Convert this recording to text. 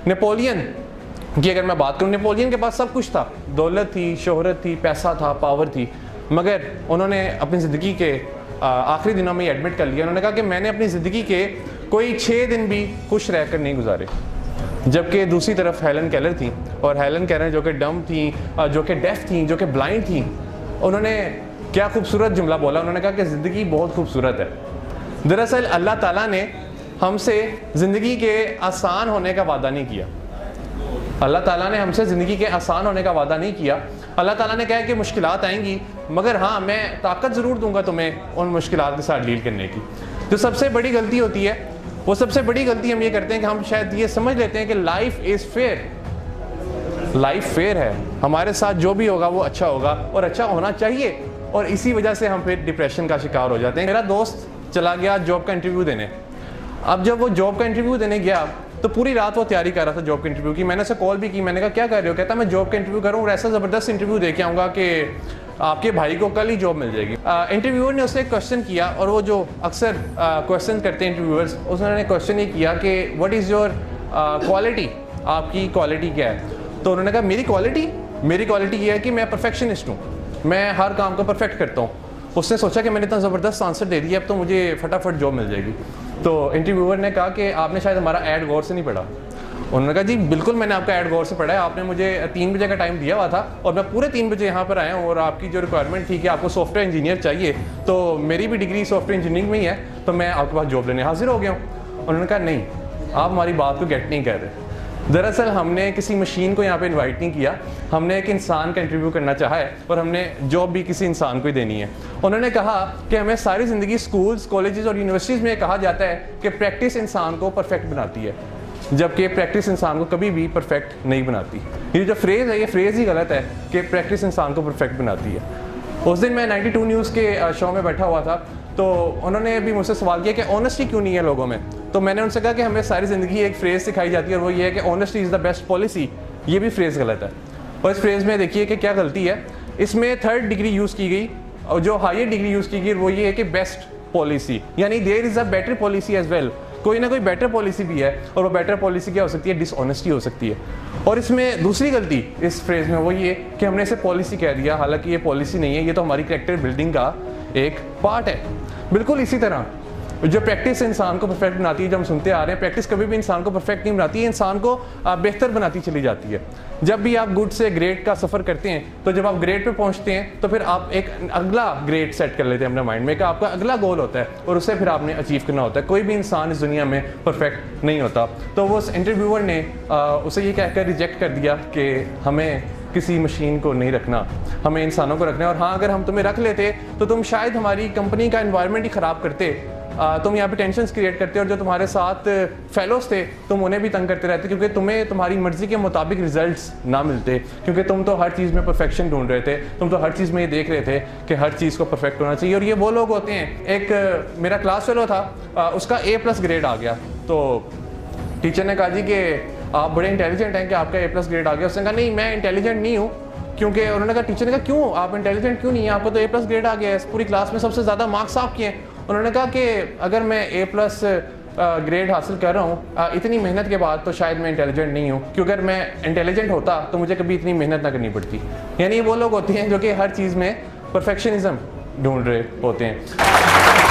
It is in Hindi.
नेपोलियन की अगर मैं बात करूँ, नेपोलियन के पास सब कुछ था, दौलत थी, शोहरत थी, पैसा था, पावर थी, मगर उन्होंने अपनी ज़िंदगी के आखिरी दिनों में एडमिट कर लिया। उन्होंने कहा कि मैंने अपनी ज़िंदगी के कोई 6 दिन भी खुश रहकर नहीं गुजारे। जबकि दूसरी तरफ हेलन केलर थी, और हेलन केलर जो कि डम थी, जो कि डेफ थी, जो कि ब्लाइंड थी, उन्होंने क्या खूबसूरत जुमला बोला। उन्होंने कहा कि ज़िंदगी बहुत खूबसूरत है। दरअसल अल्लाह ताला ने हमसे ज़िंदगी के आसान होने का वादा नहीं किया। अल्लाह ताला ने हमसे ज़िंदगी के आसान होने का वादा नहीं किया। अल्लाह ताला ने कहा कि मुश्किलात आएंगी, मगर हाँ मैं ताकत ज़रूर दूंगा तुम्हें उन मुश्किलात के साथ डील करने की। जो सबसे बड़ी गलती होती है, वो सबसे बड़ी गलती हम ये करते हैं कि हम शायद ये समझ लेते हैं कि life is fair. Life fair है, हमारे साथ जो भी होगा वो अच्छा होगा और अच्छा होना चाहिए, और इसी वजह से हम फिर डिप्रेशन का शिकार हो जाते हैं। मेरा दोस्त चला गया जॉब का इंटरव्यू देने। अब जब वो जॉब का इंटरव्यू देने गया तो पूरी रात वो तैयारी कर रहा था जॉब के इंटरव्यू की। मैंने उसे कॉल भी की, मैंने कहा क्या कर रहे हो? कहता मैं जॉब का इंटरव्यू कर रहा हूँ और ऐसा ज़बरदस्त इंटरव्यू दे के आऊँगा कि आपके भाई को कल ही जॉब मिल जाएगी। इंटरव्यूअर ने उससे एक क्वेश्चन किया, और वो जो अक्सर क्वेश्चन करते हैं इंटरव्यूअर्स, उसने क्वेश्चन ये किया कि व्हाट इज़ योर क्वालिटी, आपकी क्वालिटी क्या है? तो उन्होंने कहा मेरी क्वालिटी ये है कि मैं परफेक्शनिस्ट हूँ, मैं हर काम को परफेक्ट करता हूँ। उसने सोचा कि मैंने इतना ज़बरदस्त आंसर दे दिया, अब तो मुझे फटाफट जॉब मिल जाएगी। तो इंटरव्यूअर ने कहा कि आपने शायद हमारा ऐड गौर से नहीं पढ़ा। उन्होंने कहा जी बिल्कुल मैंने आपका ऐड गौर से पढ़ा है, आपने मुझे 3 बजे का टाइम दिया हुआ था और मैं पूरे 3 बजे यहाँ पर आया हूँ, और आपकी जो रिक्वायरमेंट थी कि आपको सॉफ्टवेयर इंजीनियर चाहिए, तो मेरी भी डिग्री सॉफ्टवेयर इंजीनियरिंग में ही है, तो मैं आपके पास जॉब लेने हाजिर हो गया हूँ। उन्होंने कहा नहीं, आप हमारी बात को गेट नहीं कर रहे। दरअसल हमने किसी मशीन को यहाँ पे इनवाइट नहीं किया, हमने एक इंसान का इंटरव्यू करना चाहा है, और हमने जॉब भी किसी इंसान को ही देनी है। उन्होंने कहा कि हमें सारी ज़िंदगी स्कूल्स, कॉलेजेस और यूनिवर्सिटीज़ में कहा जाता है कि प्रैक्टिस इंसान को परफेक्ट बनाती है, जबकि प्रैक्टिस इंसान को कभी भी परफेक्ट नहीं बनाती। ये जो फ्रेज़ है, ये फ्रेज़ ही गलत है कि प्रैक्टिस इंसान को परफेक्ट बनाती है। उस दिन मैं 92 न्यूज़ के शो में बैठा हुआ था, तो उन्होंने भी मुझसे सवाल किया कि ऑनेस्टी क्यों नहीं है लोगों में। तो मैंने उनसे कहा कि हमें सारी ज़िंदगी एक फ्रेज़ सिखाई जाती है, और वो ये है कि honesty is the best policy. ये भी फ्रेज़ गलत है, और इस फ्रेज़ में देखिए कि क्या गलती है। इसमें 3rd डिग्री यूज़ की गई, और जो हायर डिग्री यूज़ की गई वो ये है कि बेस्ट पॉलिसी, यानी there is a better policy as well. कोई ना कोई बेटर पॉलिसी भी है, और वो बेटर पॉलिसी क्या हो सकती है? डिसऑनेस्टी हो सकती है। और इसमें दूसरी गलती इस फ्रेज़ में वो ये कि हमने इसे पॉलिसी कह दिया, हालांकि ये पॉलिसी नहीं है, ये तो हमारी कैरेक्टर बिल्डिंग का एक पार्ट है। बिल्कुल इसी तरह जो प्रैक्टिस इंसान को परफेक्ट बनाती है, जब हम सुनते आ रहे हैं प्रैक्टिस कभी भी इंसान को परफेक्ट नहीं बनाती है, इंसान को बेहतर बनाती चली जाती है। जब भी आप गुड से ग्रेट का सफ़र करते हैं, तो जब आप ग्रेट पे पहुंचते हैं तो फिर आप एक अगला ग्रेट सेट कर लेते हैं अपने माइंड में, कि आपका अगला गोल होता है और उसे फिर आपने अचीव करना होता है। कोई भी इंसान इस दुनिया में परफेक्ट नहीं होता। तो वो इंटरव्यूअर ने उसे ये कहकर रिजेक्ट कर दिया कि हमें किसी मशीन को नहीं रखना, हमें इंसानों को रखना है, और हाँ अगर हम तुम्हें रख लेते तो तुम शायद हमारी कंपनी का एनवायरनमेंट ही ख़राब करते, तुम यहाँ पे टेंशन क्रिएट करते, और जो तुम्हारे साथ फेलोज थे तुम उन्हें भी तंग करते रहते, क्योंकि तुम्हें तुम्हारी मर्जी के मुताबिक रिजल्ट्स ना मिलते, क्योंकि तुम तो हर चीज़ में परफेक्शन ढूंढ रहे थे, तुम तो हर चीज़ में ये देख रहे थे कि हर चीज़ को परफेक्ट होना चाहिए। और ये वो लोग होते हैं, एक मेरा क्लास फेलो था, उसका A+ ग्रेड आ गया, तो टीचर ने कहा जी कि आप बड़े इंटेलिजेंट हैं कि आपका A+ ग्रेड आ गया। उसने कहा नहीं मैं इंटेलिजेंट नहीं हूँ, क्योंकि उन्होंने कहा, टीचर ने कहा क्यों आप इंटेलिजेंट क्यों नहीं है, आपको तो A+ ग्रेड आ गया है, पूरी क्लास में सबसे ज़्यादा मार्क्स आपके हैं। उन्होंने कहा कि अगर मैं A+ ग्रेड हासिल कर रहा हूँ इतनी मेहनत के बाद, तो शायद मैं इंटेलिजेंट नहीं हूँ, क्योंकि अगर मैं इंटेलिजेंट होता तो मुझे कभी इतनी मेहनत ना करनी पड़ती। यानी वो लोग होते हैं जो कि हर चीज़ में परफेक्शनिज्म ढूंढ रहे होते हैं।